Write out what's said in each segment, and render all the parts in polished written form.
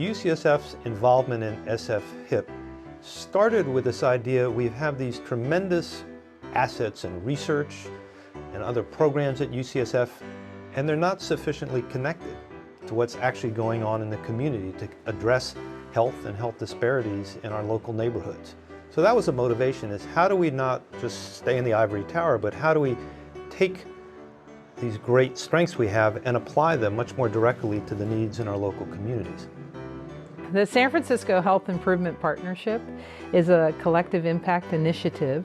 UCSF's involvement in SF-HIP started with this idea we have these tremendous assets in research and other programs at UCSF, and they're not sufficiently connected to what's actually going on in the community to address health and health disparities in our local neighborhoods. So that was the motivation, is how do we not just stay in the ivory tower, but how do we take these great strengths we have and apply them much more directly to the needs in our local communities. The San Francisco Health Improvement Partnership is a collective impact initiative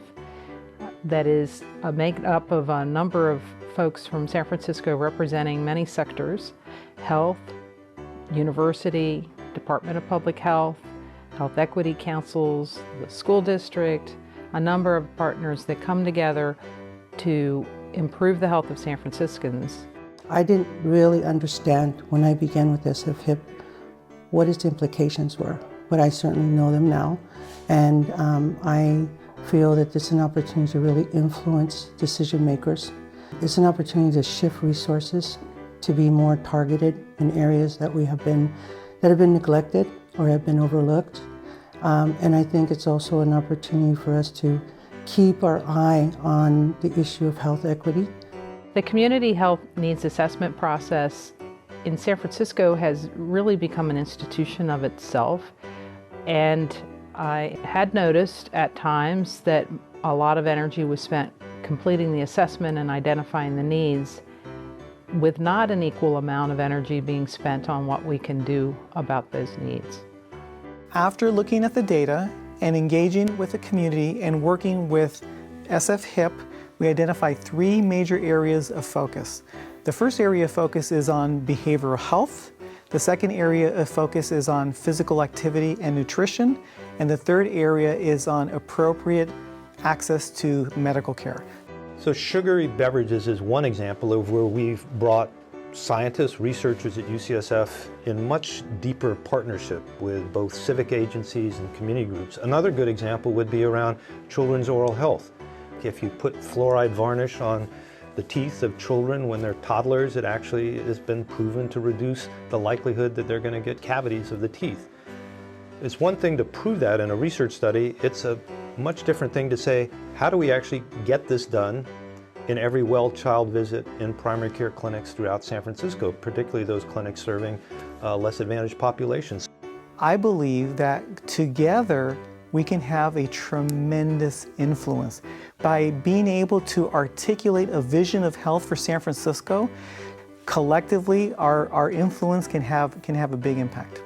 that is made up of a number of folks from San Francisco representing many sectors: health, university, Department of Public Health, health equity councils, the school district, a number of partners that come together to improve the health of San Franciscans. I didn't really understand when I began with SF-HIP what its implications were, but I certainly know them now. And I feel that this is an opportunity to really influence decision makers. It's an opportunity to shift resources to be more targeted in areas that have been neglected or have been overlooked. And I think it's also an opportunity for us to keep our eye on the issue of health equity. The community health needs assessment process in San Francisco has really become an institution of itself, and I had noticed at times that a lot of energy was spent completing the assessment and identifying the needs, with not an equal amount of energy being spent on what we can do about those needs. After looking at the data and engaging with the community and working with SF-HIP, we identify three major areas of focus. The first area of focus is on behavioral health. The second area of focus is on physical activity and nutrition. And the third area is on appropriate access to medical care. So sugary beverages is one example of where we've brought scientists, researchers at UCSF in much deeper partnership with both civic agencies and community groups. Another good example would be around children's oral health. If you put fluoride varnish on the teeth of children when they're toddlers, it actually has been proven to reduce the likelihood that they're going to get cavities of the teeth. It's one thing to prove that in a research study. It's a much different thing to say, how do we actually get this done in every well child visit in primary care clinics throughout San Francisco, particularly those clinics serving less advantaged populations. I believe that together we can have a tremendous influence. By being able to articulate a vision of health for San Francisco, collectively our influence can have a big impact.